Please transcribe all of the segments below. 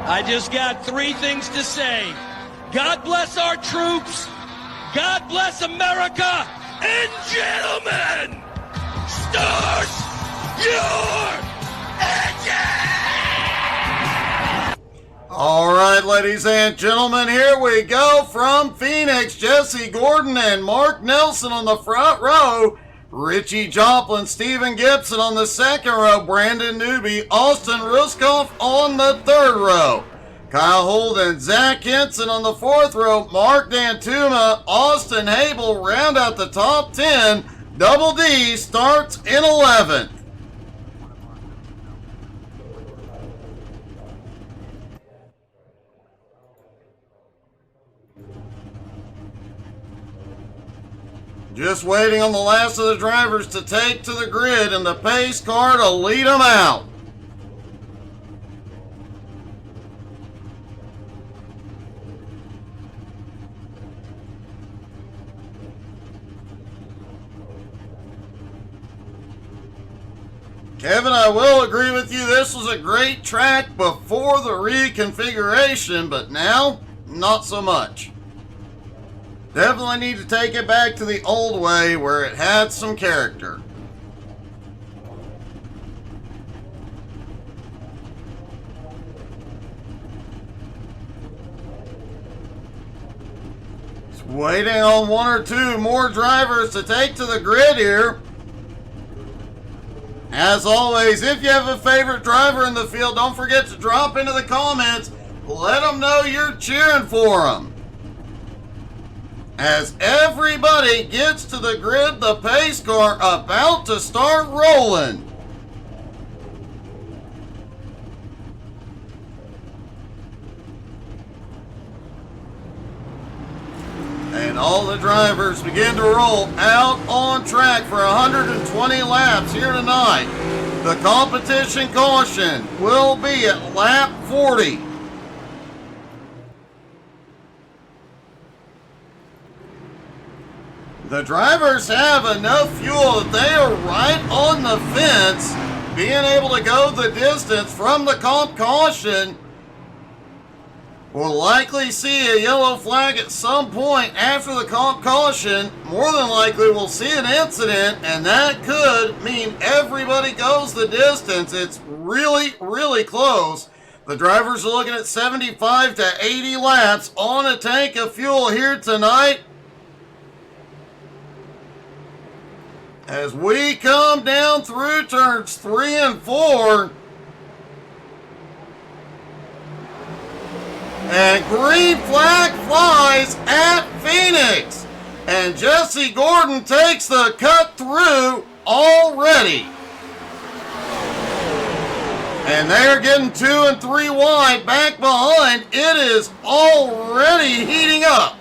I just got three things to say. God bless our troops. God bless America. And gentlemen, start your engine! All right, ladies and gentlemen, here we go from Phoenix. Jesse Gordon and Mark Nelson on the front row. Richie Joplin, Stephen Gibson on the second row. Brandon Newby, Austin Ruskoff on the third row. Kyle Holden, Zach Henson on the fourth row. Mark Dantuma, Austin Habel round out the top 10. Double D starts in 11th. Just waiting on the last of the drivers to take to the grid and the pace car to lead them out. Kevin, I will agree with you. This was a great track before the reconfiguration, but now, not so much. Definitely need to take it back to the old way where it had some character. Just waiting on one or two more drivers to take to the grid here. As always, if you have a favorite driver in the field, don't forget to drop into the comments. Let them know you're cheering for them. As everybody gets to the grid, the pace car about to start rolling. And all the drivers begin to roll out on track for 120 laps here tonight. The competition caution will be at lap 40. The drivers have enough fuel that they are right on the fence, being able to go the distance from the comp caution. We'll likely see a yellow flag at some point after the comp caution. More than likely we'll see an incident, and that could mean everybody goes the distance. It's really, really close. The drivers are looking at 75 to 80 laps on a tank of fuel here tonight. As we come down through turns 3 and 4. And green flag flies at Phoenix. And Jesse Gordon takes the cut through already. And they're getting 2 and 3 wide back behind. It is already heating up.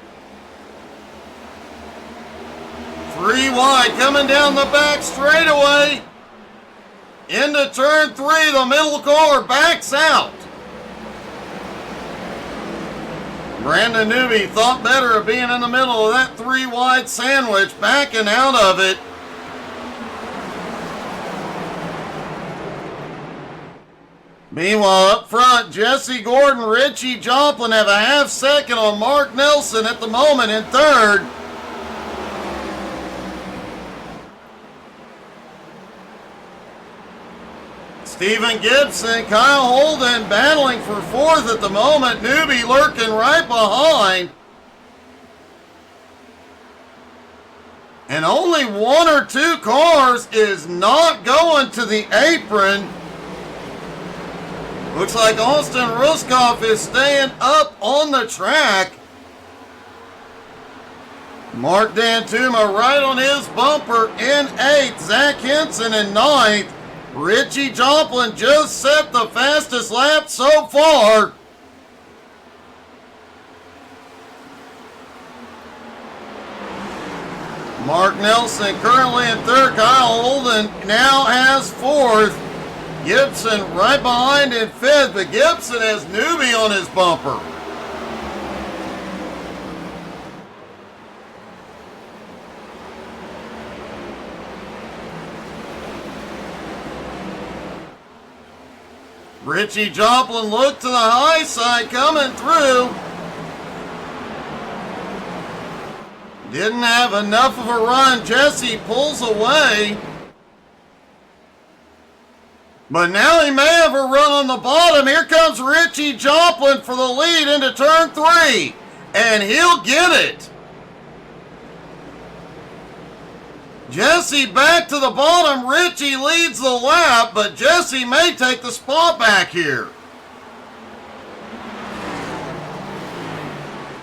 3 wide coming down the back straightaway. Into turn 3, the middle car backs out. Brandon Newby thought better of being in the middle of that 3 wide sandwich, backing out of it. Meanwhile, up front, Jesse Gordon, Richie Joplin have a half second on Mark Nelson at the moment in third. Stephen Gibson, Kyle Holden battling for fourth at the moment. Newby lurking right behind. And only 1 or 2 cars is not going to the apron. Looks like Austin Ruskoff is staying up on the track. Mark Dantuma right on his bumper in 8th. Zach Henson in 9th. Richie Joplin just set the fastest lap so far. Mark Nelson currently in 3rd. Kyle Holden now has 4th. Gibson right behind in 5th, but Gibson has Newby on his bumper. Richie Joplin looked to the high side coming through. Didn't have enough of a run. Jesse pulls away. But now he may have a run on the bottom. Here comes Richie Joplin for the lead into turn 3. And he'll get it. Jesse back to the bottom. Richie leads the lap, but Jesse may take the spot back here.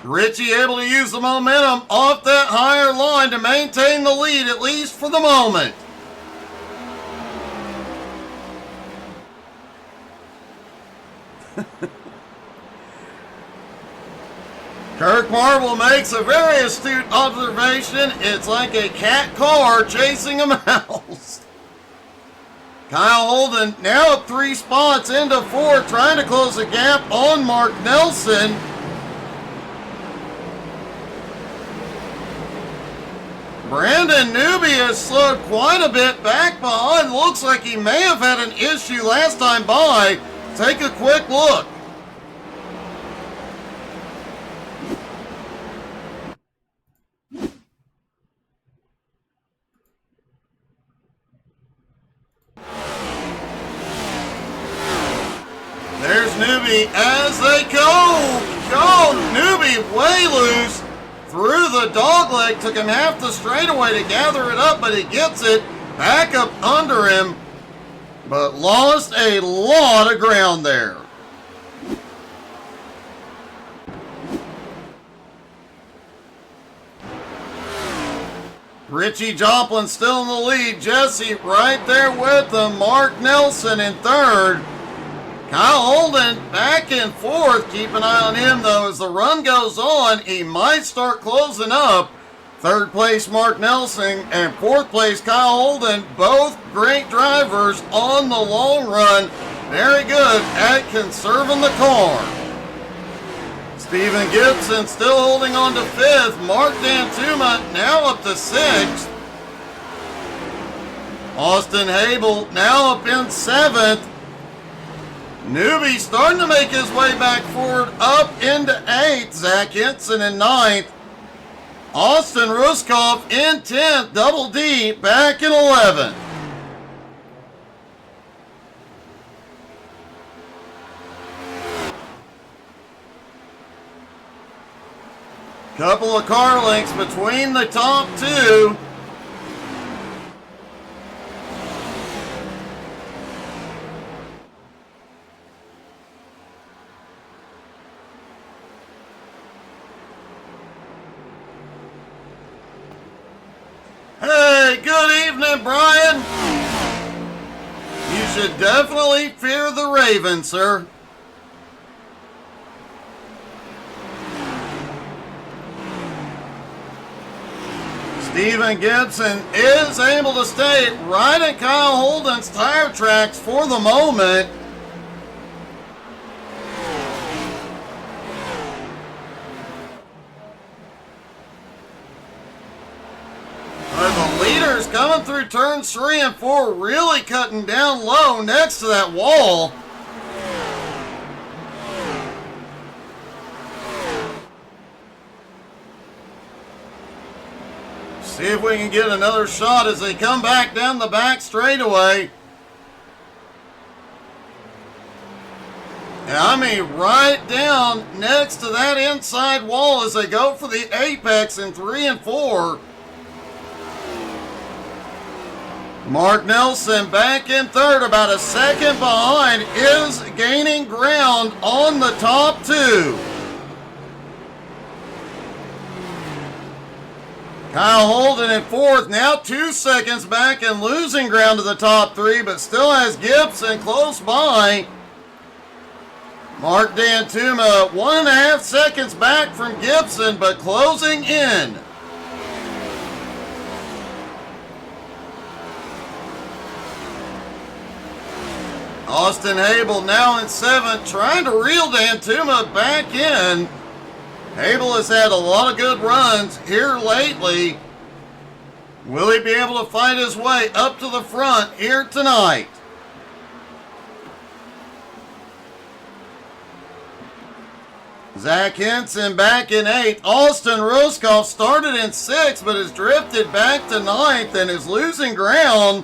Richie able to use the momentum off that higher line to maintain the lead, at least for the moment. Kirk Marble makes a very astute observation. It's like a cat car chasing a mouse. Kyle Holden now up 3 spots into 4, trying to close the gap on Mark Nelson. Brandon Newby has slowed quite a bit back behind. Looks like he may have had an issue last time by. Take a quick look. There's Newby as they go. Newby way loose. Through the dogleg, took him half the straightaway to gather it up, but he gets it back up under him, but lost a lot of ground there. Richie Joplin still in the lead. Jesse right there with him. Mark Nelson in third. Kyle Holden back and forth. Keep an eye on him, though, as the run goes on. He might start closing up. Third place, Mark Nelson, and fourth place, Kyle Holden. Both great drivers on the long run. Very good at conserving the car. Stephen Gibson still holding on to fifth. Mark Dantuma now up to sixth. Austin Habel now up in seventh. Newby starting to make his way back forward up into 8th. Zach Henson in 9th. Austin Ruskoff in 10th. Double D back in 11th. Couple of car links between the top 2. Hey, good evening, Brian. You should definitely fear the Ravens, sir. Stephen Gibson is able to stay right at Kyle Holden's tire tracks for the moment. Coming through turns 3 and 4, really cutting down low next to that wall. See if we can get another shot as they come back down the back straightaway. And I mean right down next to that inside wall as they go for the apex in 3 and 4. Mark Nelson back in third, about a second behind, is gaining ground on the top 2. Kyle Holden in fourth, now 2 seconds back and losing ground to the top 3, but still has Gibson close by. Mark Dantuma 1.5 seconds back from Gibson, but closing in. Austin Habel now in 7th, trying to reel Dantuma back in. Habel has had a lot of good runs here lately. Will he be able to fight his way up to the front here tonight? Zach Henson back in 8th. Austin Roscoff started in 6th, but has drifted back to 9th and is losing ground.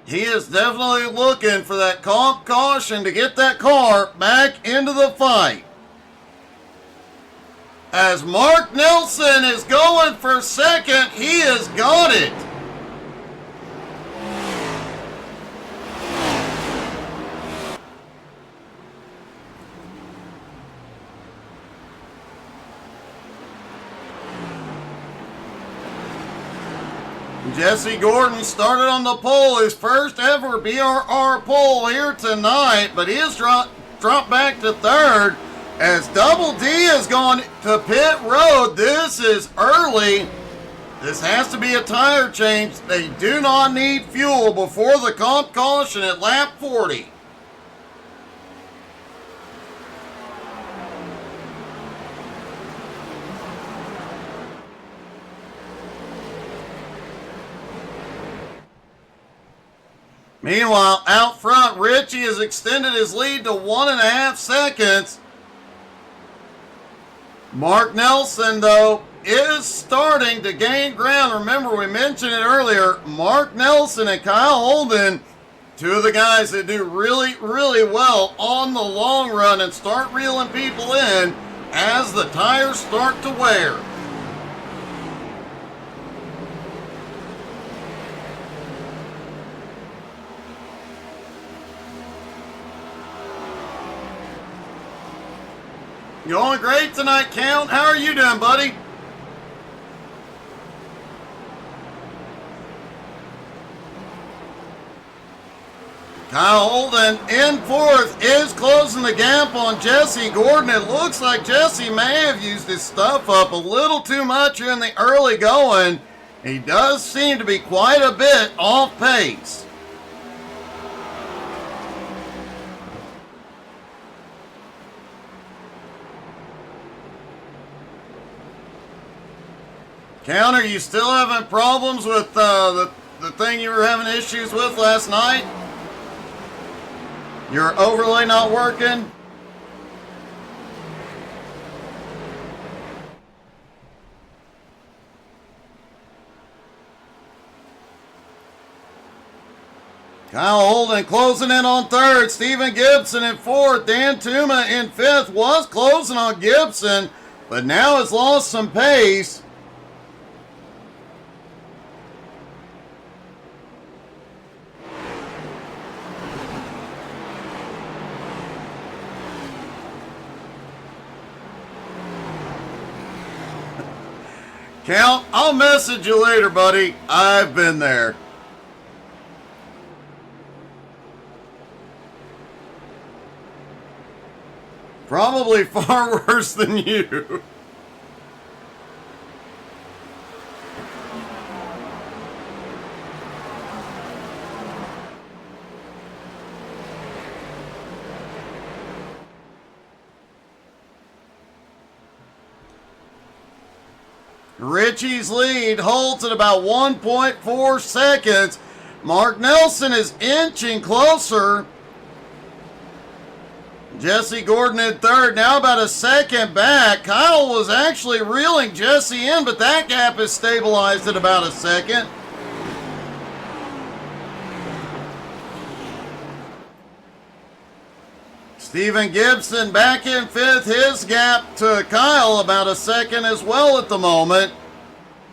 He is definitely looking for that comp caution to get that car back into the fight. As Mark Nelson is going for 2nd, he has got it. Jesse Gordon started on the pole, his first ever BRR pole here tonight, but he has dropped back to 3rd as Double D has gone to pit road. This is early. This has to be a tire change. They do not need fuel before the comp caution at lap 40. Meanwhile, out front, Richie has extended his lead to 1.5 seconds. Mark Nelson, though, is starting to gain ground. Remember, we mentioned it earlier. Mark Nelson and Kyle Holden, two of the guys that do really, really well on the long run and start reeling people in as the tires start to wear. Going great tonight, Count. How are you doing, buddy? Kyle Holden in 4th is closing the gap on Jesse Gordon. It looks like Jesse may have used his stuff up a little too much in the early going. He does seem to be quite a bit off pace. Counter, you still having problems with the thing you were having issues with last night? Your overlay not working? Kyle Holden closing in on 3rd. Stephen Gibson in 4th. Dan Tuma in 5th. Was closing on Gibson, but now has lost some pace. Count, I'll message you later, buddy. I've been there. Probably far worse than you. Richie's lead holds at about 1.4 seconds. Mark Nelson is inching closer. Jesse Gordon in 3rd, now about a second back. Kyle was actually reeling Jesse in, but that gap is stabilized at about a second. Stephen Gibson back in 5th. His gap to Kyle about a second as well at the moment.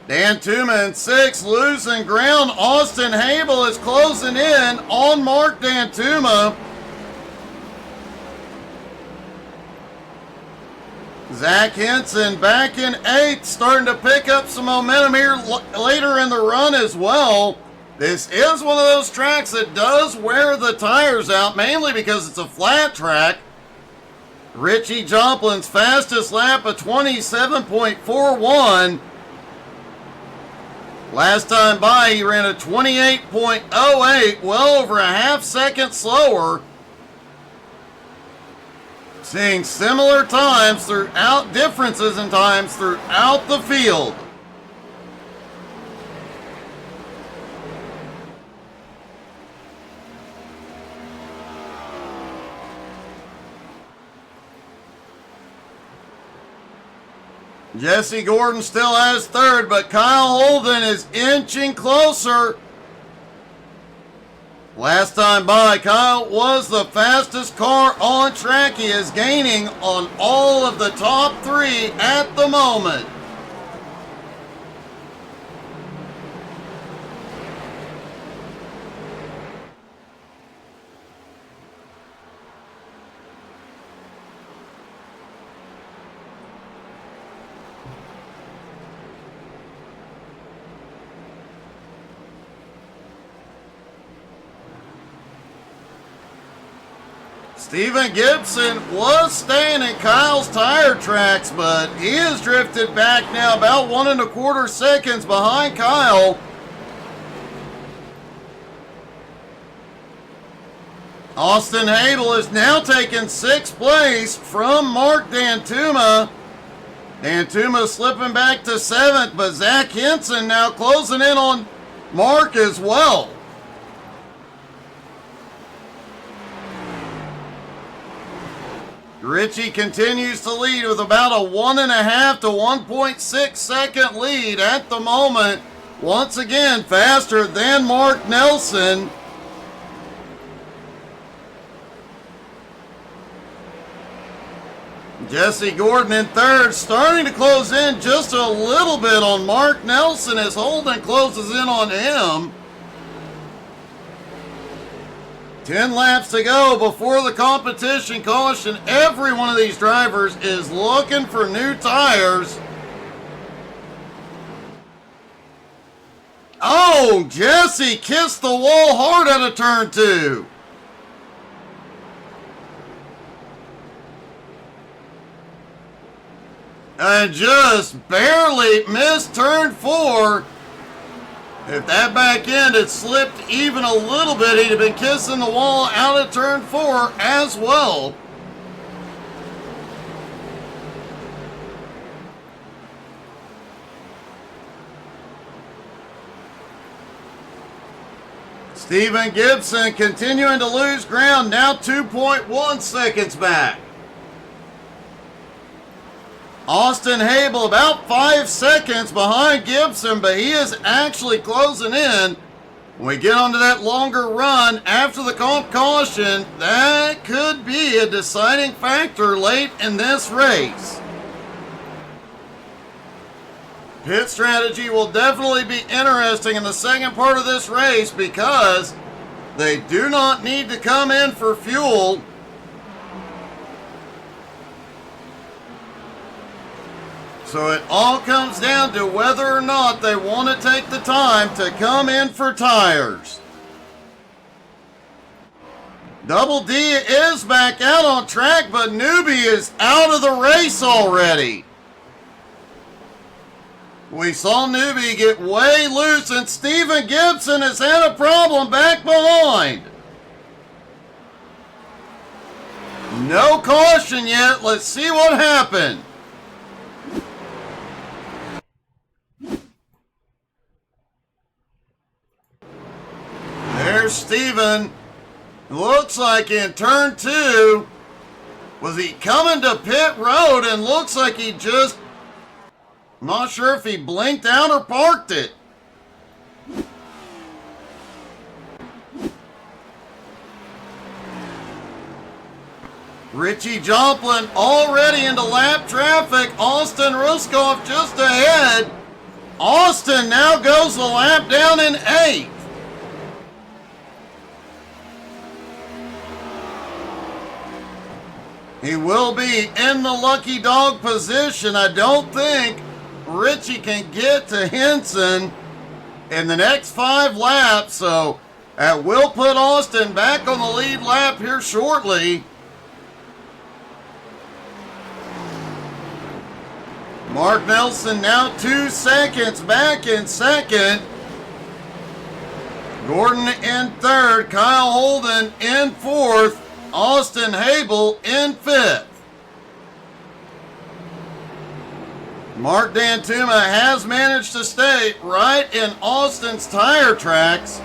Dan Tuma in 6th, losing ground. Austin Habel is closing in on Mark Dan Tuma. Zach Henson back in 8th, starting to pick up some momentum here later in the run as well. This is one of those tracks that does wear the tires out, mainly because it's a flat track. Richie Joplin's fastest lap of 27.41. Last time by, he ran a 28.08, well over a half second slower. Seeing similar times throughout, differences in times throughout the field. Jesse Gordon still has third, but Kyle Holden is inching closer. Last time by, Kyle was the fastest car on track. He is gaining on all of the top three at the moment. Steven Gibson was staying in Kyle's tire tracks, but he has drifted back now about 1.25 seconds behind Kyle. Austin Habel is now taking 6th place from Mark Dantuma. Dantuma slipping back to 7th, but Zach Henson now closing in on Mark as well. Richie continues to lead with about a 1.5 to 1.6 second lead at the moment. Once again, faster than Mark Nelson. Jesse Gordon in third, starting to close in just a little bit on Mark Nelson as Holden closes in on him. 10 laps to go before the competition caution. Every one of these drivers is looking for new tires. Oh, Jesse kissed the wall hard out of turn 2. And just barely missed turn 4. If that back end had slipped even a little bit, he'd have been kissing the wall out of turn 4 as well. Steven Gibson continuing to lose ground, now 2.1 seconds back. Austin Habel about 5 seconds behind Gibson, but he is actually closing in. When we get onto that longer run after the comp caution, that could be a deciding factor late in this race. Pit strategy will definitely be interesting in the second part of this race because they do not need to come in for fuel. So it all comes down to whether or not they want to take the time to come in for tires. Double D is back out on track, but Newbie is out of the race already. We saw Newbie get way loose, and Steven Gibson has had a problem back behind. No caution yet. Let's see what happened. There's Steven. Looks like in turn 2, was he coming to pit road and looks like he just, I'm not sure if he blinked out or parked it. Richie Joplin already into lap traffic. Austin Ruskoff just ahead. Austin now goes the lap down in 8th. He will be in the lucky dog position. I don't think Richie can get to Henson in the next 5 laps, so that will put Austin back on the lead lap here shortly. Mark Nelson now 2 seconds back in second. Gordon in third. Kyle Holden in fourth. Austin Habel in 5th. Mark Dantuma has managed to stay right in Austin's tire tracks.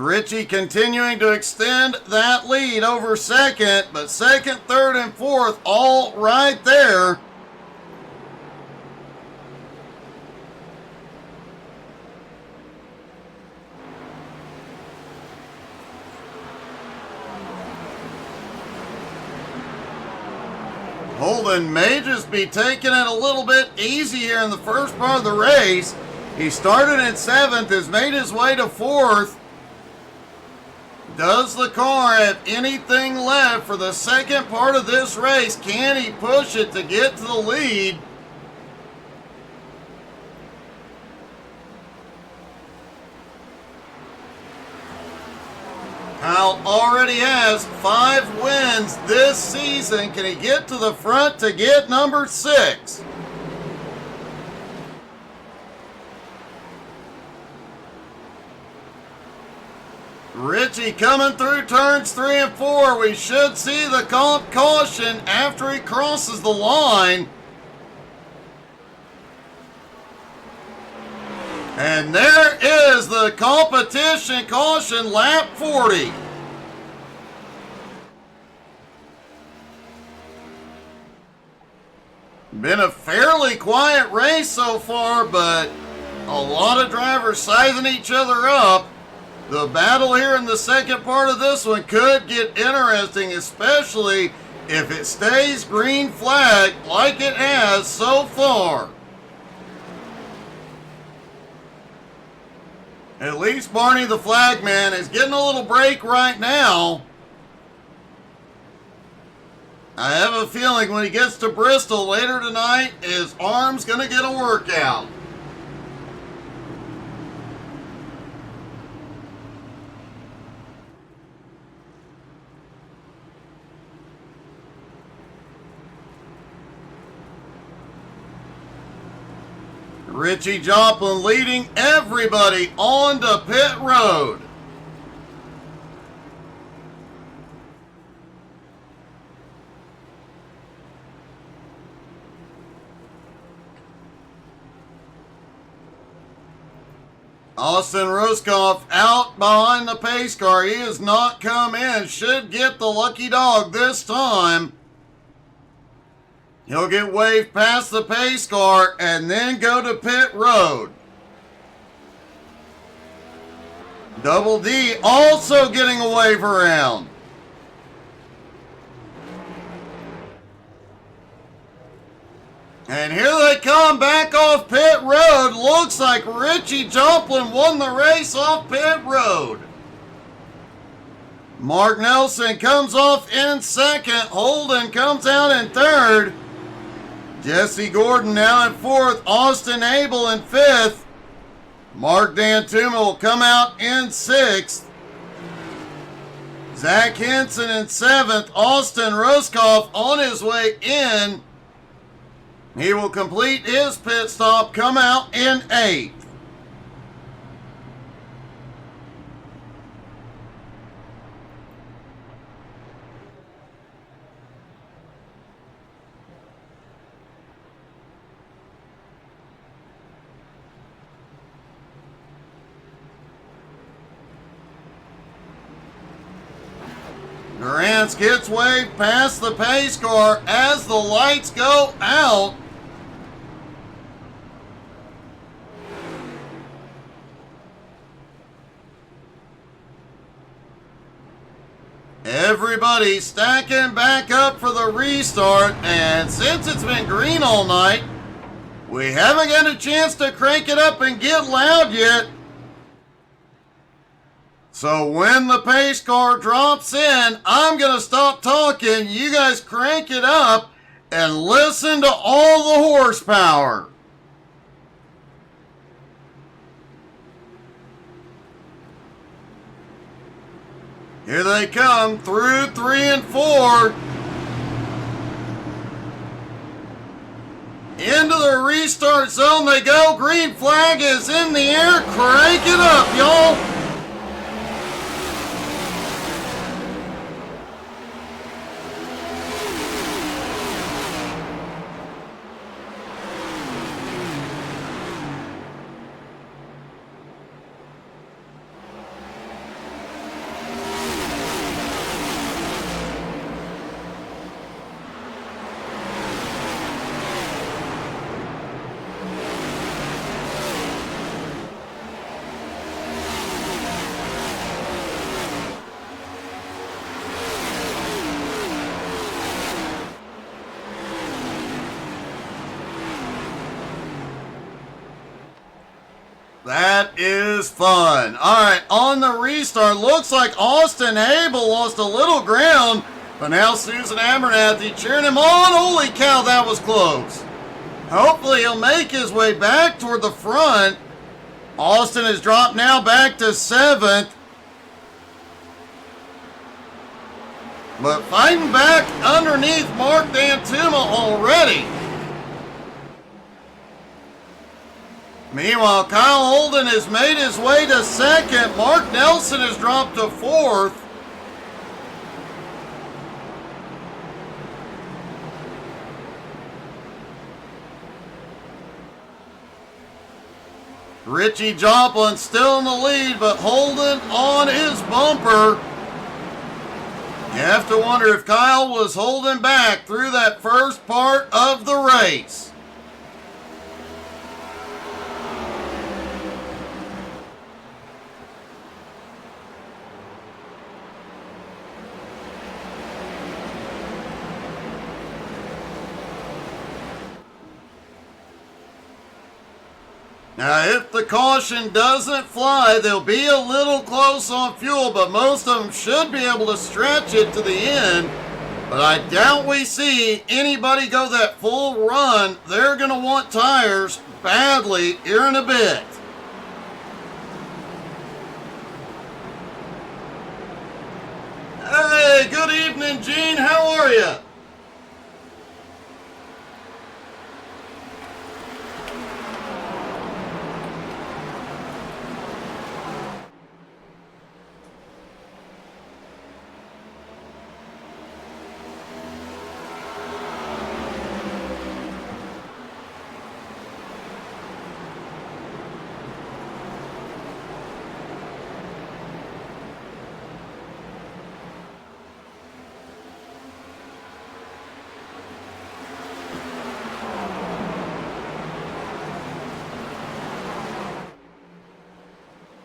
Richie continuing to extend that lead over second, but second, third, and fourth all right there. Holden may just be taking it a little bit easy here in the first part of the race. He started in seventh, has made his way to fourth. Does the car have anything left for the second part of this race? Can he push it to get to the lead? Kyle already has 5 wins this season. Can he get to the front to get number 6? Richie coming through turns 3 and 4. We should see the comp caution after he crosses the line. And there is the competition caution, lap 40. Been a fairly quiet race so far, but a lot of drivers sizing each other up. The battle here in the second part of this one could get interesting, especially if it stays green flag like it has so far. At least Barney the flagman is getting a little break right now. I have a feeling when he gets to Bristol later tonight, his arm's going to get a workout. Richie Joplin leading everybody on to pit road. Austin Roscoff out behind the pace car. He has not come in. Should get the lucky dog this time. He'll get waved past the pace car and then go to pit road. Double D also getting a wave around. And here they come back off pit road. Looks like Richie Joplin won the race off pit road. Mark Nelson comes off in second. Holden comes out in third. Jesse Gordon now in fourth. Austin Abel in fifth. Mark Dantuma will come out in sixth. Zach Henson in seventh. Austin Roscoff on his way in. He will complete his pit stop, come out in eighth. Durant gets waved past the pace car as the lights go out. Everybody stacking back up for the restart, and since it's been green all night, we haven't got a chance to crank it up and get loud yet. So when the pace car drops in, I'm going to stop talking. You guys crank it up and listen to all the horsepower. Here they come through 3 and 4. Into the restart zone they go. Green flag is in the air. Crank it up, y'all. is fun. All right, on the restart, looks like Austin Abel lost a little ground, but now Susan Abernathy cheering him on. Holy cow, that was close. Hopefully he'll make his way back toward the front. Austin has dropped now back to 7th. But fighting back underneath Mark Dantuma already. Meanwhile, Kyle Holden has made his way to 2nd. Mark Nelson has dropped to 4th. Richie Joplin still in the lead, but Holden on his bumper. You have to wonder if Kyle was holding back through that first part of the race. Now, if the caution doesn't fly, they'll be a little close on fuel, but most of them should be able to stretch it to the end. But I doubt we see anybody go that full run. They're going to want tires badly here in a bit. Hey, good evening, Gene. How are you?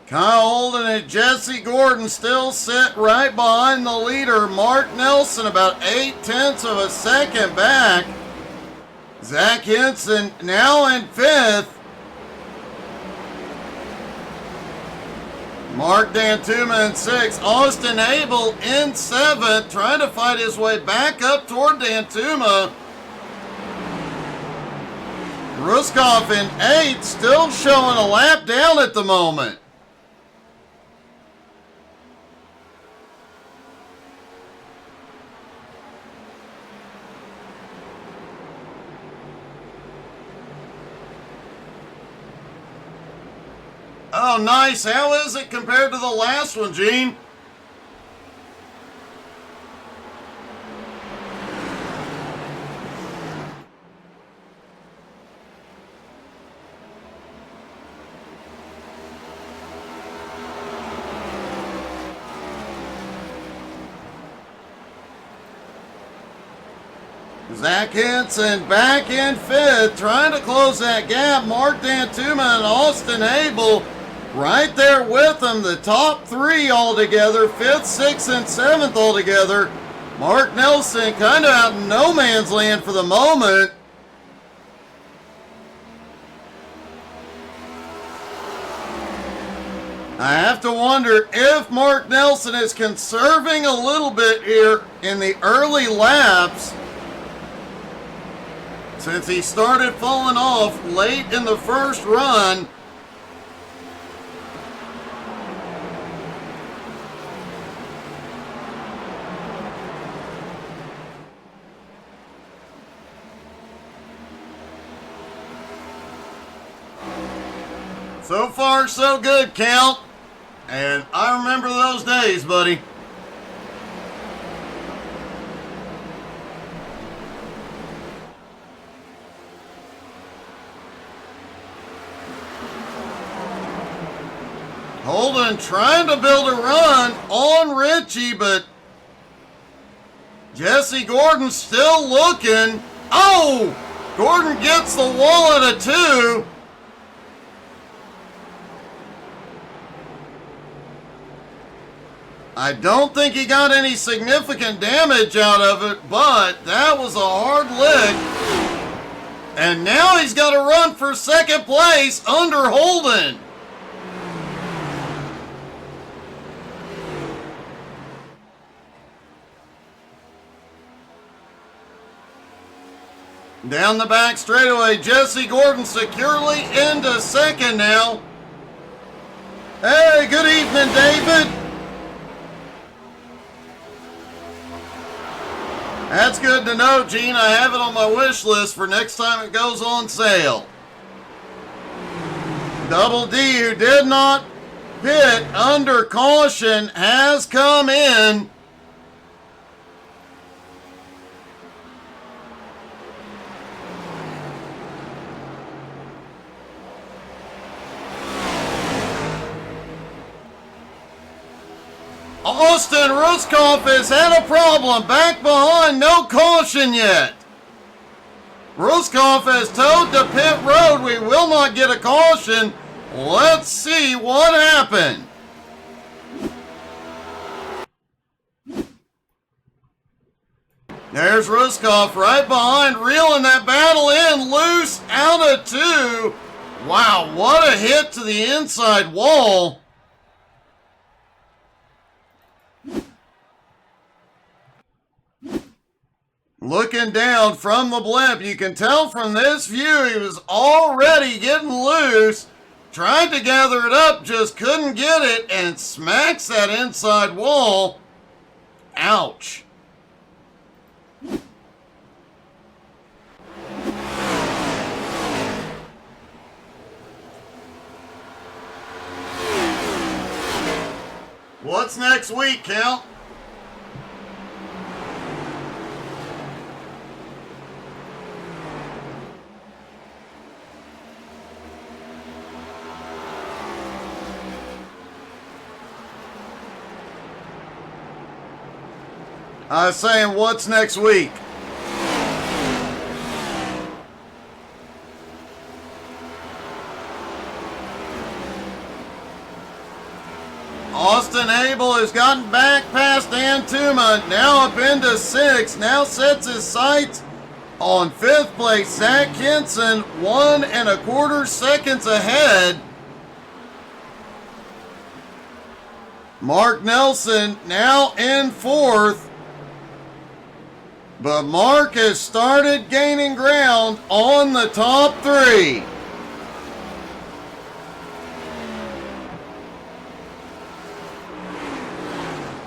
Kyle Holden and Jesse Gordon still sit right behind the leader, Mark Nelson, about 0.8 of a second back. Zach Henson now in 5th. Mark Dantuma in 6th. Austin Abel in 7th, trying to fight his way back up toward Dantuma. Ruskov in 8th, still showing a lap down at the moment. Oh, nice. How is it compared to the last one, Gene? Zach Henson back in 5th, trying to close that gap. Mark Dantuma and Austin Abel right there with them, the top 3 altogether, 5th, 6th, and 7th altogether. Mark Nelson kind of out in no man's land for the moment. I have to wonder if Mark Nelson is conserving a little bit here in the early laps, since he started falling off late in the first run. So far, so good, Count. And I remember those days, buddy. Holden trying to build a run on Richie, but Jesse Gordon still looking. Oh! Gordon gets the wall at a 2. I don't think he got any significant damage out of it, but that was a hard lick. And now he's got to run for second place under Holden. Down the back straightaway, Jesse Gordon securely into second now. Hey, good evening, David. That's good to know, Gene. I have it on my wish list for next time it goes on sale. Double D, who did not pit under caution, has come in. Austin Ruskoff has had a problem. Back behind, no caution yet. Ruskoff has towed the pit road. We will not get a caution. Let's see what happened. There's Ruskoff right behind, reeling that battle in, loose out of two. Wow, what a hit to the inside wall. Looking down from the blimp, you can tell from this view he was already getting loose. Tried to gather it up, just couldn't get it, and smacks that inside wall. Ouch. What's next week, Cal? I was saying, what's next week? Austin Abel has gotten back past Antuma, now up into 6th, now sets his sights on 5th place. Zach Henson, 1 1/4 seconds ahead. Mark Nelson now in 4th. But Mark has started gaining ground on the top 3.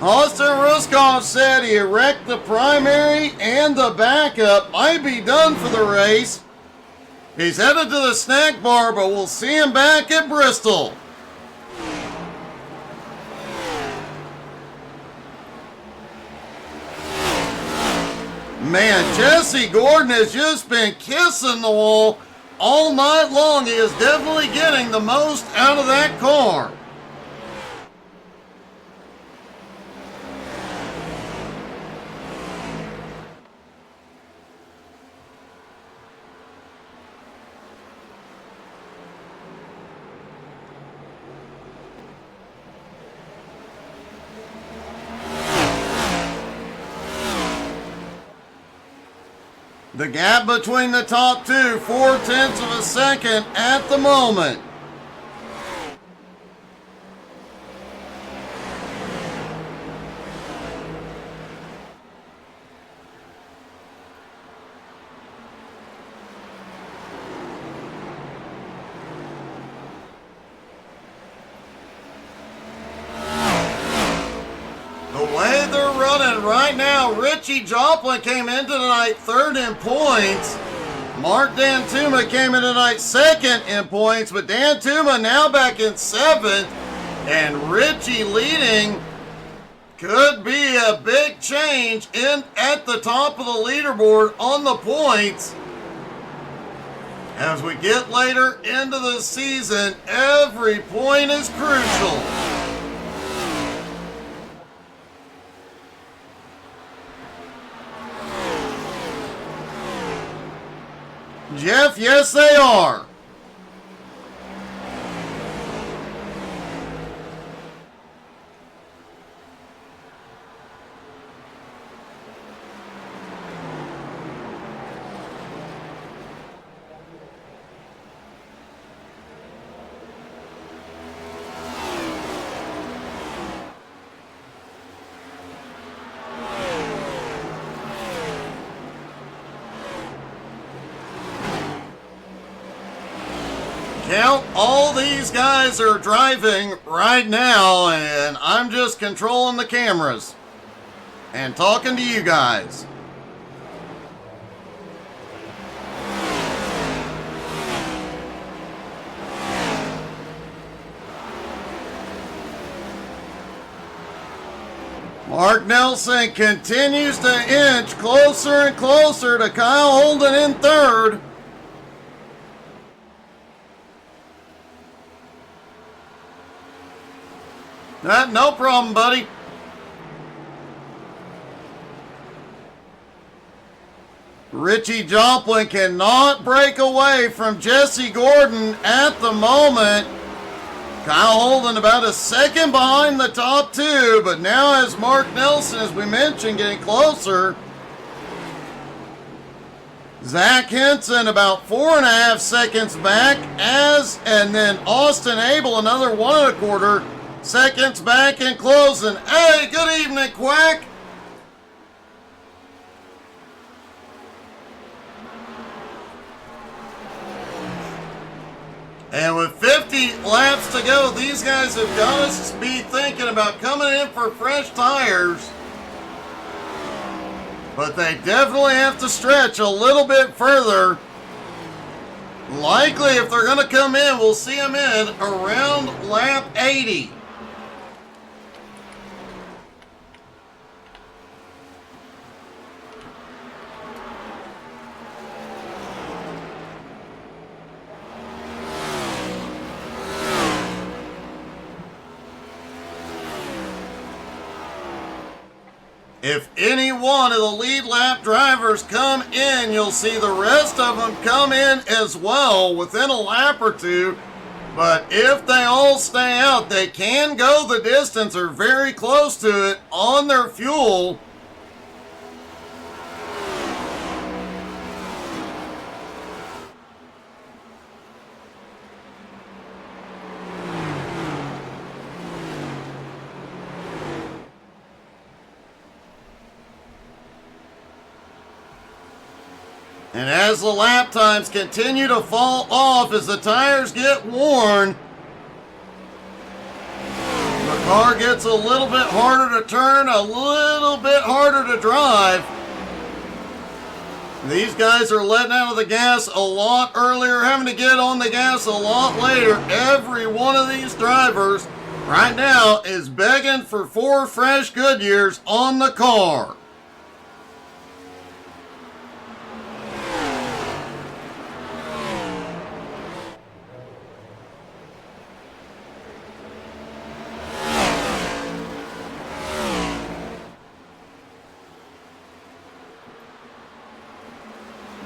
Austin Ruskoff said he wrecked the primary and the backup. Might be done for the race. He's headed to the snack bar, but we'll see him back at Bristol. Man, Jesse Gordon has just been kissing the wall all night long. He is definitely getting the most out of that car. The gap between the top 2, 4/10 of a second at the moment. Right now, Richie Joplin came into tonight 3rd in points. Mark Dantuma came in tonight 2nd in points, but Dantuma now back in 7th, and Richie leading. Could be a big change in at the top of the leaderboard on the points. As we get later into the season, every point is crucial. Jeff, yes they are. Count, all these guys are driving right now, and I'm just controlling the cameras and talking to you guys. Mark Nelson continues to inch closer and closer to Kyle Holden in third. No problem, buddy. Richie Joplin cannot break away from Jesse Gordon at the moment. Kyle Holden about a second behind the top two, but now as Mark Nelson, as we mentioned, getting closer. Zach Henson about 4.5 seconds back, and then Austin Abel another 1.25 seconds back and closing. Hey, good evening, Quack. And with 50 laps to go, these guys have got to be thinking about coming in for fresh tires. But they definitely have to stretch a little bit further. Likely, if they're going to come in, we'll see them in around lap 80. If any one of the lead lap drivers come in, you'll see the rest of them come in as well within a lap or two. But if they all stay out, they can go the distance or very close to it on their fuel. And as the lap times continue to fall off as the tires get worn, the car gets a little bit harder to turn, a little bit harder to drive. These guys are letting out of the gas a lot earlier, having to get on the gas a lot later. Every one of these drivers right now is begging for 4 fresh Goodyears on the car.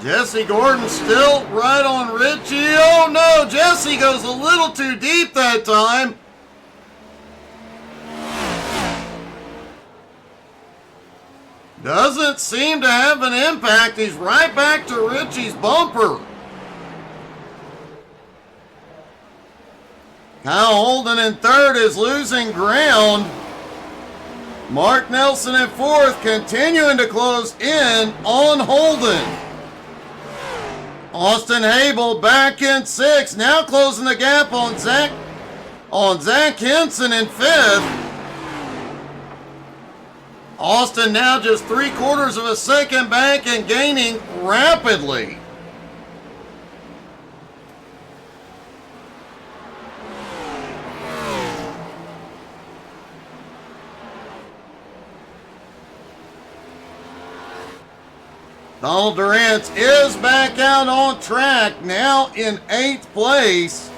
Jesse Gordon still right on Richie. Oh no, Jesse goes a little too deep that time. Doesn't seem to have an impact. He's right back to Richie's bumper. Kyle Holden in third is losing ground. Mark Nelson in fourth, continuing to close in on Holden. Austin Abel back in sixth, now closing the gap on Zach Henson in fifth. Austin now just 0.75 seconds back and gaining rapidly. Donald Durant is back out on track, now in 8th place.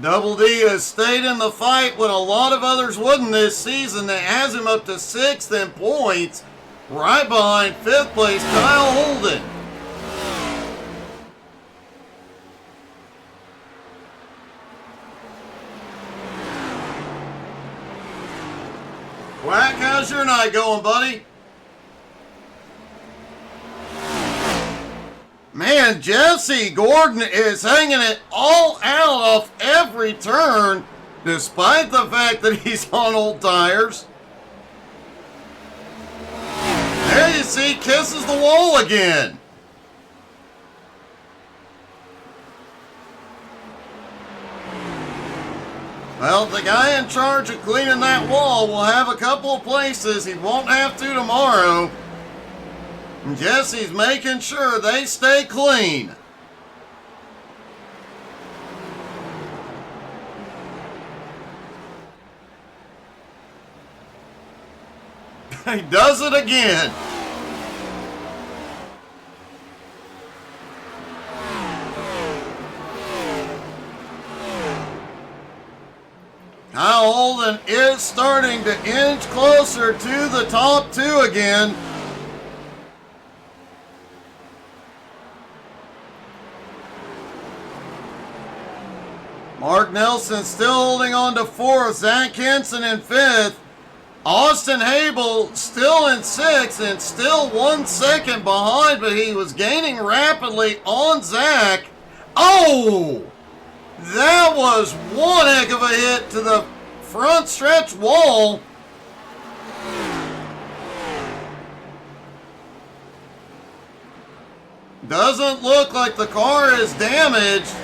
Double D has stayed in the fight when a lot of others wouldn't this season. That has him up to 6th in points, right behind 5th place Kyle Holden. Quack, how's your night going, buddy? Man, Jesse Gordon is hanging it all out off every turn, despite the fact that he's on old tires. There you see, kisses the wall again. Well, the guy in charge of cleaning that wall will have a couple of places he won't have to tomorrow. And Jesse's making sure they stay clean. He does it again. Kyle Holden is starting to inch closer to the top two again. Mark Nelson still holding on to fourth. Zach Henson in fifth. Austin Habel still in sixth and still 1 second behind, but he was gaining rapidly on Zach. Oh! That was one heck of a hit to the front stretch wall. Doesn't look like the car is damaged,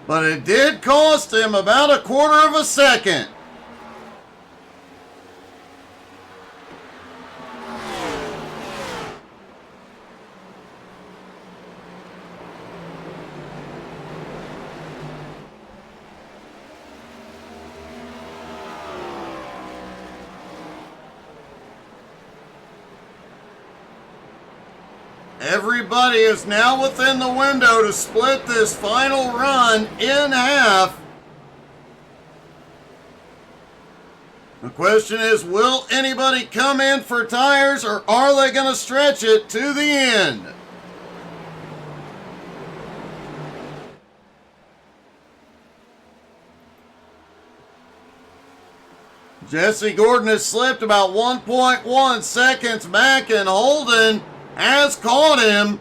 but it did cost him about a quarter of a second. Everybody is now within the window to split this final run in half. The question is, will anybody come in for tires, or are they going to stretch it to the end? Jesse Gordon has slipped about 1.1 seconds back, and Holden has caught him.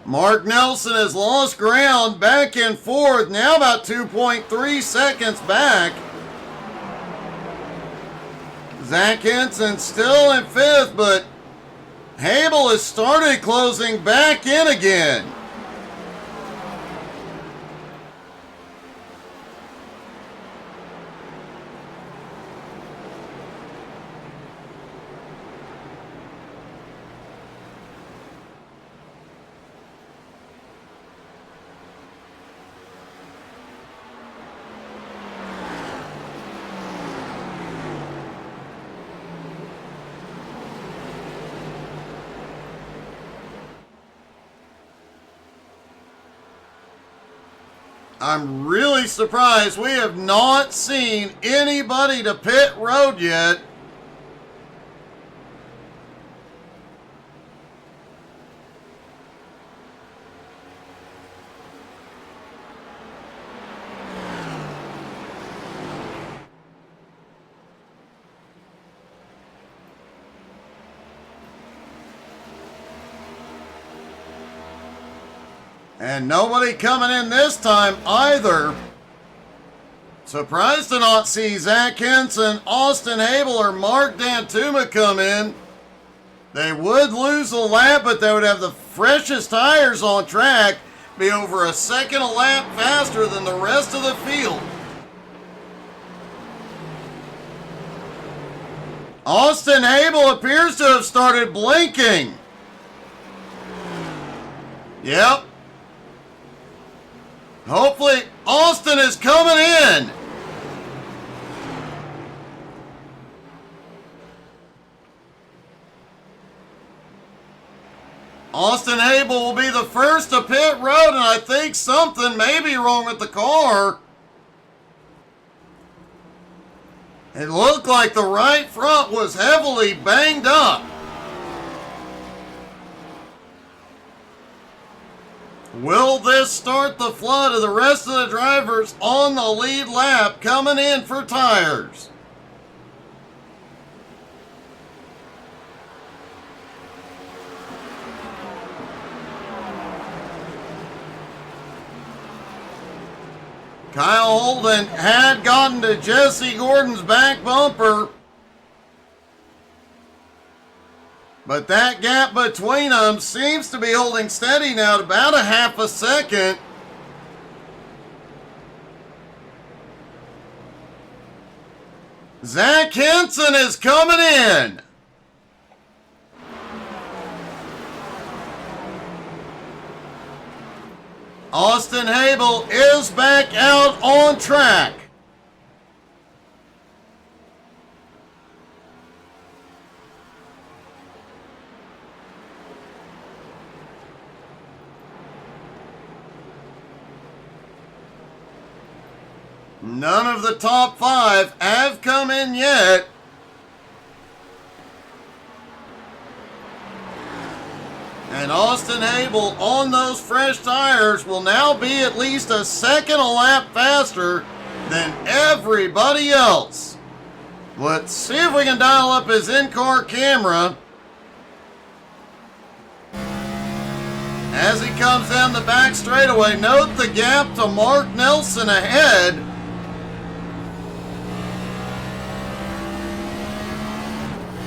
Mark Nelson has lost ground back in fourth, now about 2.3 seconds back. Zach Henson still in fifth, but Habel has started closing back in again. I'm really surprised we have not seen anybody to pit road yet. And nobody coming in this time either. Surprised to not see Zach Henson, Austin Habel, or Mark Dantuma come in. They would lose a lap, but they would have the freshest tires on track, be over a second a lap faster than the rest of the field. Austin Habel appears to have started blinking. Yep. Hopefully, Austin is coming in. Austin Habel will be the first to pit road, and I think something may be wrong with the car. It looked like the right front was heavily banged up. Will this start the flood of the rest of the drivers on the lead lap coming in for tires? Kyle Holden had gotten to Jesse Gordon's back bumper, But that gap between them seems to be holding steady now at about a half a second. Zach Henson is coming in. Austin Habel is back out on track. None of the top 5 have come in yet. And Austin Habel on those fresh tires will now be at least a second a lap faster than everybody else. Let's see if we can dial up his in-car camera. As he comes down the back straightaway, note the gap to Mark Nelson ahead.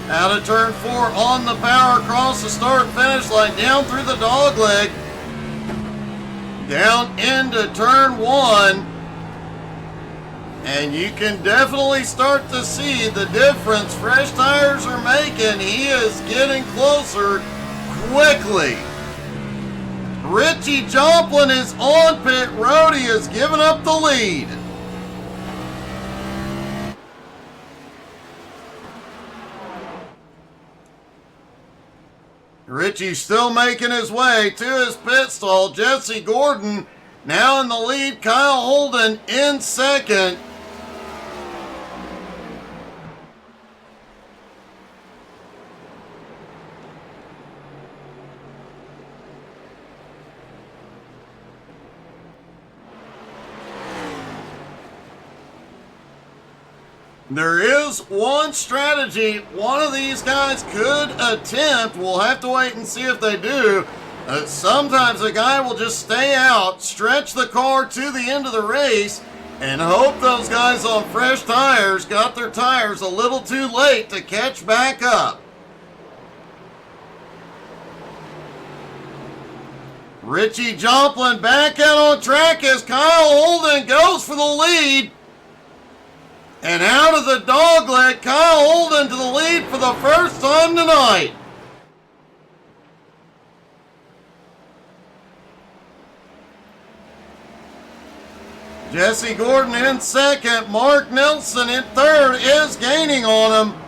Out of turn 4 on the power across the start-finish line, down through the dogleg, down into turn 1. And you can definitely start to see the difference fresh tires are making. He is getting closer quickly. Richie Joplin is on pit road. He has given up the lead. Richie still making his way to his pit stall. Jesse Gordon now in the lead. Kyle Holden in second. There is one strategy one of these guys could attempt. We'll have to wait and see if they do. Sometimes a guy will just stay out, stretch the car to the end of the race, and hope those guys on fresh tires got their tires a little too late to catch back up. Richie Joplin back out on track as Kyle Holden goes for the lead. And out of the dogleg, Kyle Holden to the lead for the first time tonight. Jesse Gordon in second. Mark Nelson in third is gaining on him.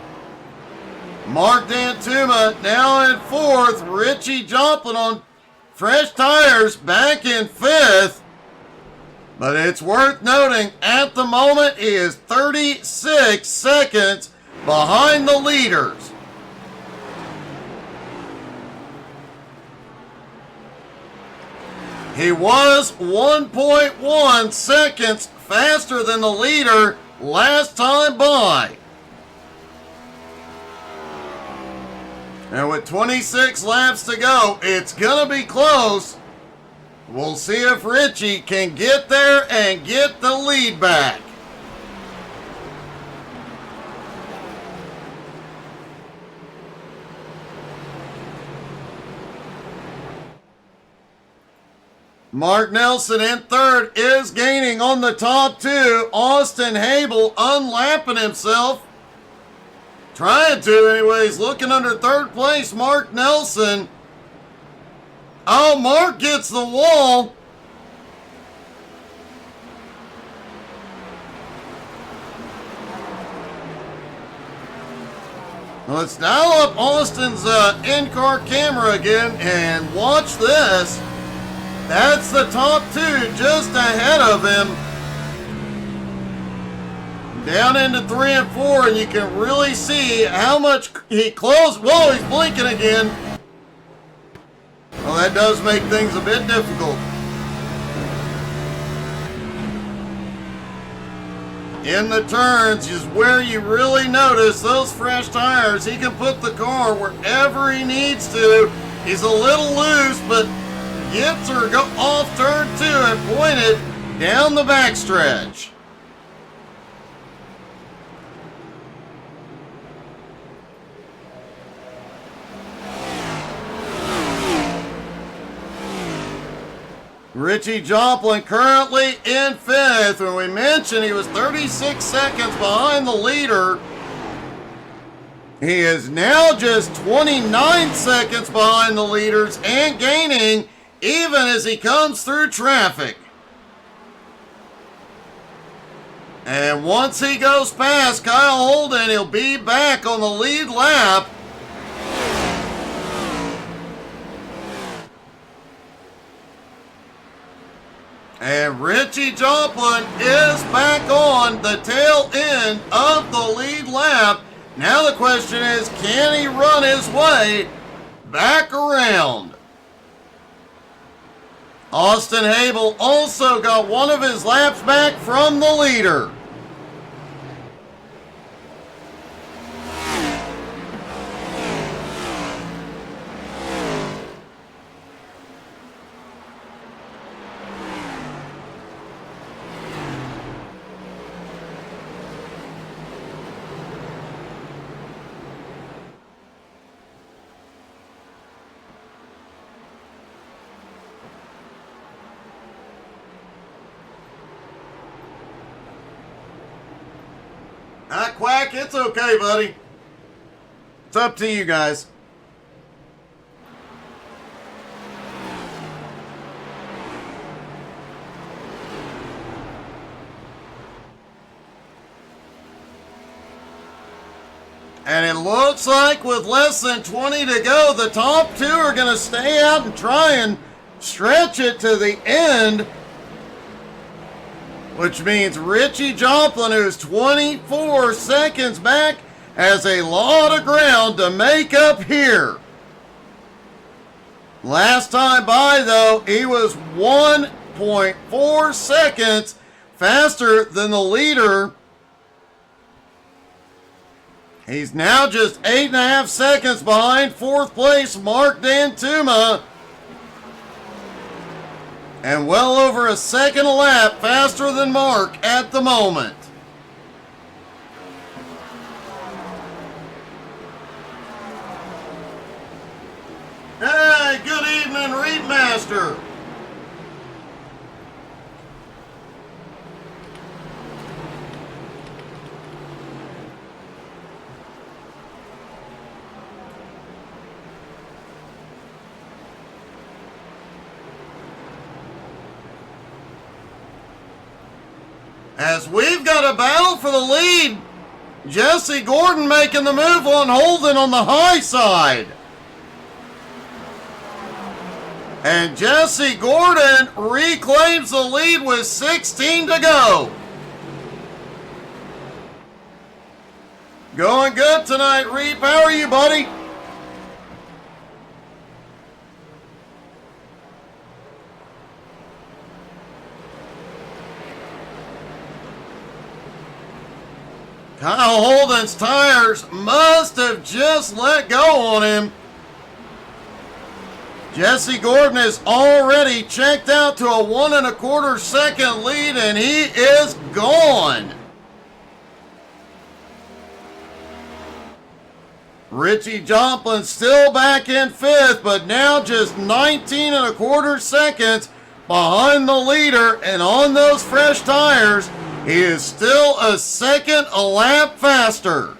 Mark Dantuma now in fourth. Richie Joplin on fresh tires back in fifth. But it's worth noting, at the moment, he is 36 seconds behind the leaders. He was 1.1 seconds faster than the leader last time by. And with 26 laps to go, it's going to be close. We'll see if Richie can get there and get the lead back. Mark Nelson in third is gaining on the top two. Austin Habel unlapping himself. Trying to anyways, looking under third place, Mark Nelson. Oh, Mark gets the wall. Let's dial up Austin's in-car camera again and watch this. That's the top two just ahead of him. Down into 3 and 4, and you can really see how much he closed. Whoa, he's blinking again. Well, that does make things a bit difficult. In the turns is where you really notice those fresh tires. He can put the car wherever he needs to. He's a little loose, but gets her go off turn 2 and pointed down the backstretch. Richie Joplin currently in 5th. When we mentioned he was 36 seconds behind the leader, he is now just 29 seconds behind the leaders and gaining even as he comes through traffic. And once he goes past Kyle Holden, he'll be back on the lead lap. And Richie Joplin is back on the tail end of the lead lap. Now the question is, can he run his way back around? Austin Habel also got one of his laps back from the leader. Quack, it's okay, buddy. It's up to you guys. And it looks like with less than 20 to go, the top two are going to stay out and try and stretch it to the end. Which means Richie Joplin, who's 24 seconds back, has a lot of ground to make up here. Last time by, though, he was 1.4 seconds faster than the leader. He's now just 8.5 seconds behind 4th place Mark Dantuma. And well over a second a lap faster than Mark at the moment. Hey, good evening, Reedmaster. As we've got a battle for the lead, Jesse Gordon making the move on Holden on the high side. And Jesse Gordon reclaims the lead with 16 to go. Going good tonight, Reap. How are you, buddy? Kyle Holden's tires must have just let go on him. Jesse Gordon is already checked out to a 1 1/4 second lead, and he is gone. Richie Joplin still back in 5th, but now just 19 1/4 seconds behind the leader, and on those fresh tires, he is still a second a lap faster.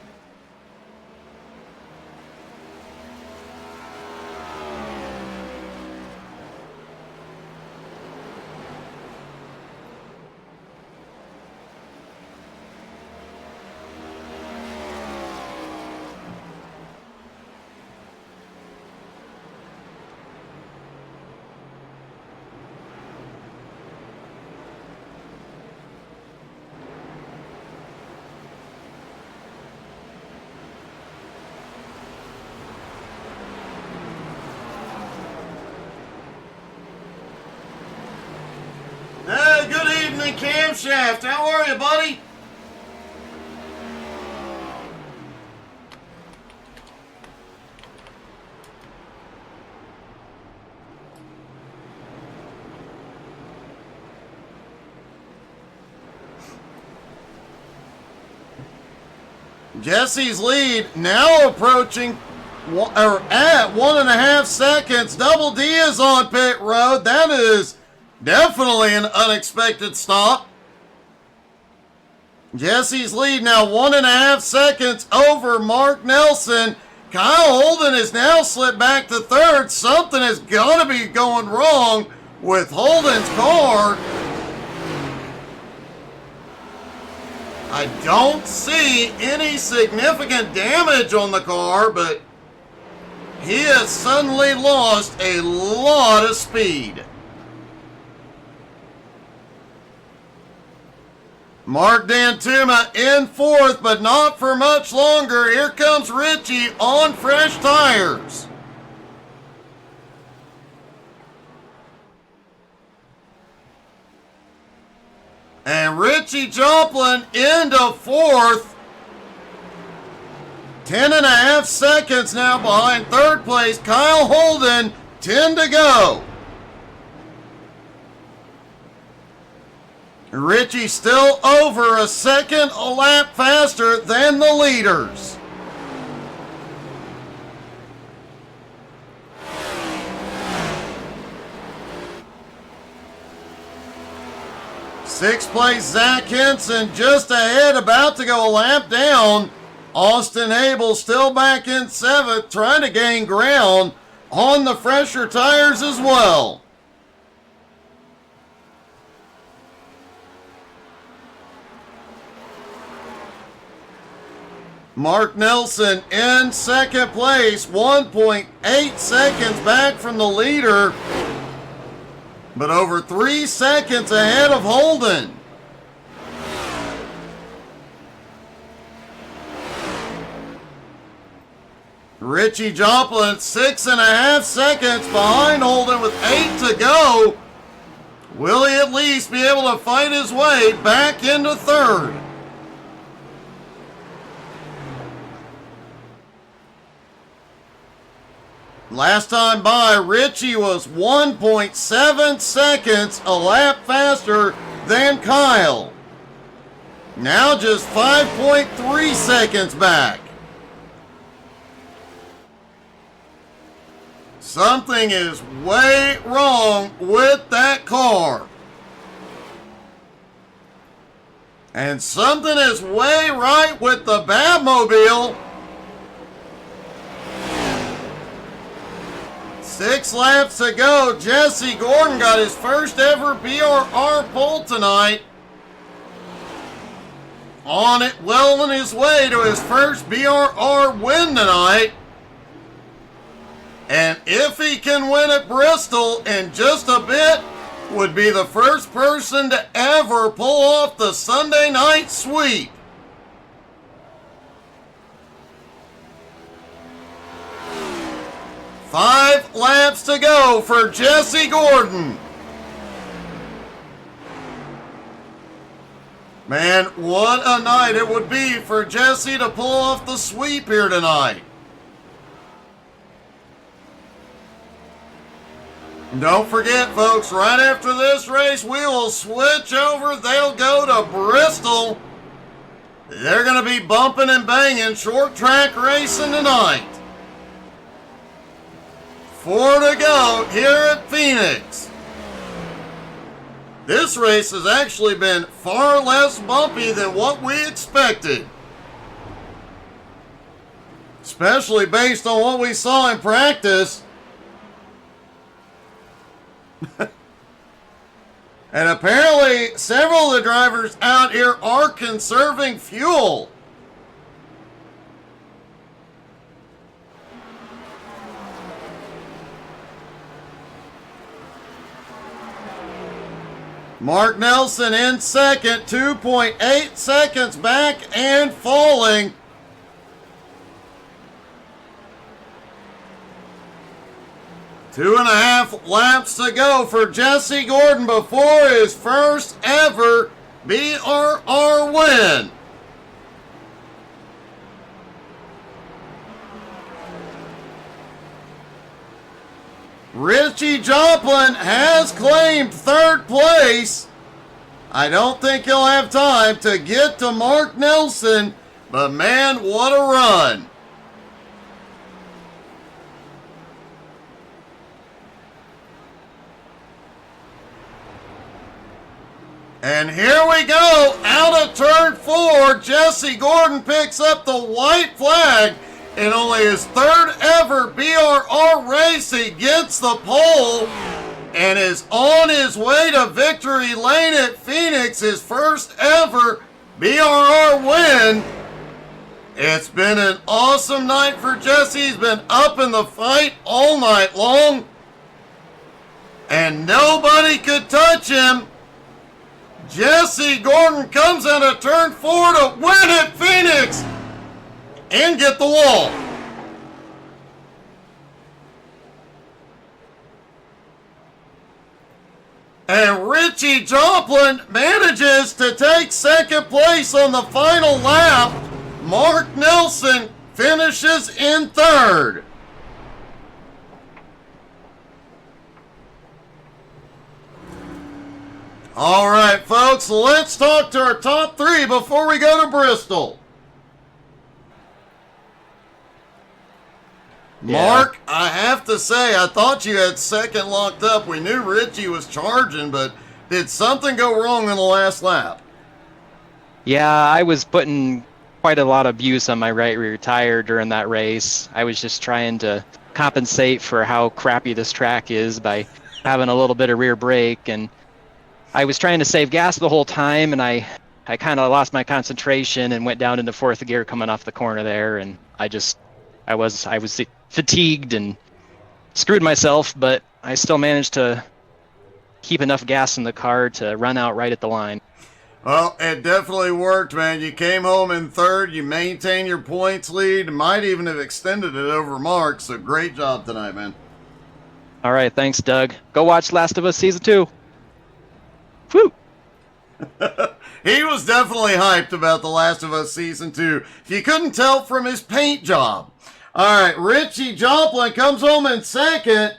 Hey, good evening, Camshaft. How are you, buddy? Jesse's lead now approaching or at 1.5 seconds. Double D is on pit road. That is Definitely an unexpected stop. Jesse's lead now 1.5 seconds over Mark Nelson. Kyle Holden has now slipped back to third. Something has got to be going wrong with Holden's car. I don't see any significant damage on the car, but he has suddenly lost a lot of speed. Mark Dantuma in fourth, but not for much longer. Here comes Richie on fresh tires. And Richie Joplin into fourth. 10.5 seconds now behind third place. Kyle Holden, 10 to go. Richie still over a second a lap faster than the leaders. Sixth place, Zach Henson just ahead, about to go a lap down. Austin Abel still back in seventh, trying to gain ground on the fresher tires as well. Mark Nelson in second place, 1.8 seconds back from the leader, but over 3 seconds ahead of Holden. Richie Joplin 6.5 seconds behind Holden with 8 to go. Will he at least be able to fight his way back into third? Last time by, Richie was 1.7 seconds a lap faster than Kyle. Now just 5.3 seconds back. Something is way wrong with that car. And something is way right with the Batmobile. 6 laps to go. Jesse Gordon got his first ever BRR pole tonight. On it, well on his way to his first BRR win tonight. And if he can win at Bristol in just a bit, would be the first person to ever pull off the Sunday night sweep. Five laps to go for Jesse Gordon. Man, what a night it would be for Jesse to pull off the sweep here tonight. And don't forget, folks, right after this race, we will switch over. They'll go to Bristol. They're going to be bumping and banging short track racing tonight. 4 to go here at Phoenix. This race has actually been far less bumpy than what we expected. Especially based on what we saw in practice. And apparently several of the drivers out here are conserving fuel. Mark Nelson in second, 2.8 seconds back and falling. Two and a half laps to go for Jesse Gordon before his first ever BRR win. Richie Joplin has claimed third place. I don't think he'll have time to get to Mark Nelson, but man, what a run. And here we go, out of turn 4, Jesse Gordon picks up the white flag in only his third ever BRR race. He gets the pole and is on his way to victory lane at Phoenix, his first ever BRR win. It's been an awesome night for Jesse. He's been up in the fight all night long, and nobody could touch him. Jesse Gordon comes out of turn 4 to win at Phoenix and get the wall. And Richie Joplin manages to take second place on the final lap. Mark Nelson finishes in third. All right, folks, let's talk to our top 3 before we go to Bristol. Mark, I have to say, I thought you had second locked up. We knew Richie was charging, but did something go wrong in the last lap? Yeah, I was putting quite a lot of abuse on my right rear tire during that race. I was just trying to compensate for how crappy this track is by having a little bit of rear brake, and I was trying to save gas the whole time, and I kind of lost my concentration and went down into fourth gear coming off the corner there, and I was fatigued and screwed myself, but I still managed to keep enough gas in the car to run out right at the line. Well, it definitely worked, man. You came home in third, you maintained your points lead, might even have extended it over Mark, so great job tonight, man. All right, thanks, Doug. Go watch Last of Us Season 2. Woo! He was definitely hyped about The Last of Us Season 2. If you couldn't tell from his paint job. All right, Richie Joplin comes home in second.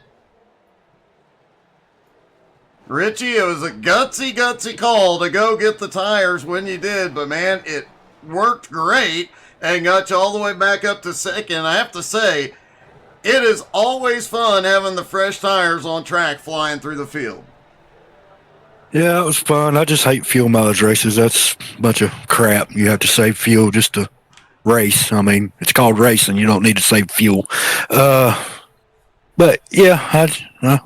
Richie, it was a gutsy call to go get the tires when you did, but man, it worked great and got you all the way back up to second. I have to say, it is always fun having the fresh tires on track flying through the field. Yeah, it was fun. I just hate fuel mileage races. That's a bunch of crap. You have to save fuel just to race. I mean, it's called racing. You don't need to save fuel. But yeah, I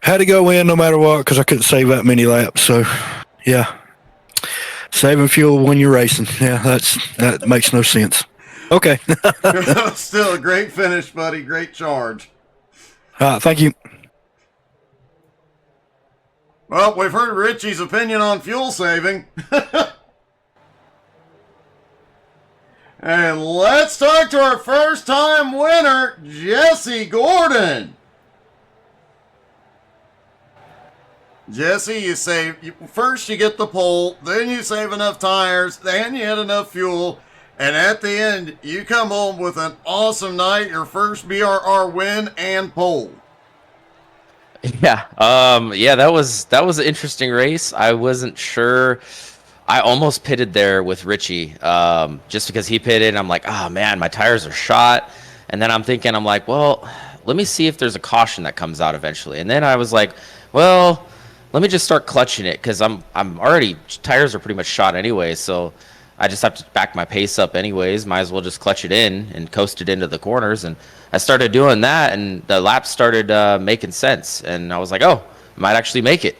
had to go in no matter what because I couldn't save that many laps. So yeah, saving fuel when you're racing. Yeah, that makes no sense. Okay. Still a great finish, buddy. Great charge. Thank you. Well, we've heard Richie's opinion on fuel saving. And let's talk to our first-time winner, Jesse Gordon. Jesse, first you get the pole, then you save enough tires, then you had enough fuel, and at the end, you come home with an awesome night, your first BRR win and pole. Yeah, that was an interesting race. I wasn't sure. I almost pitted there with Richie, just because he pitted. I'm like, oh man, my tires are shot. And then I'm like, well, let me see if there's a caution that comes out eventually. And then I was like, well, let me just start clutching it because I'm already, tires are pretty much shot anyway. So I just have to back my pace up anyways. Might as well just clutch it in and coast it into the corners. And I started doing that, and the laps started making sense. And I was like, oh, I might actually make it.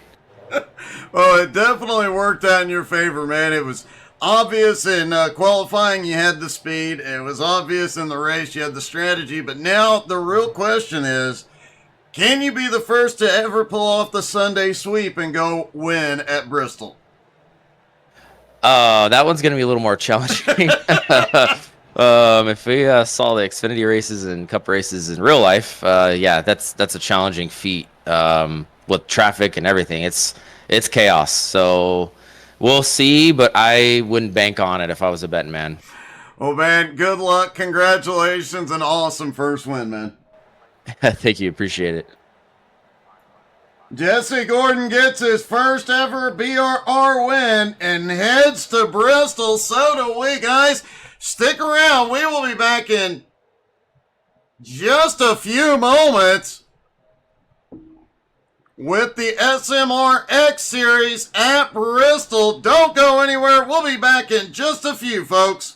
Well, it definitely worked out in your favor, man. It was obvious in qualifying you had the speed. It was obvious in the race you had the strategy. But now the real question is, can you be the first to ever pull off the Sunday sweep and go win at Bristol? That one's going to be a little more challenging. If we saw the Xfinity races and Cup races in real life, yeah, that's a challenging feat with traffic and everything. It's chaos. So we'll see, but I wouldn't bank on it if I was a betting man. Well, man, good luck. Congratulations. An awesome first win, man. Thank you. Appreciate it. Jesse Gordon gets his first ever BRR win and heads to Bristol. So do we, guys. Stick around. We will be back in just a few moments with the SMR X Series at Bristol. Don't go anywhere. We'll be back in just a few, folks.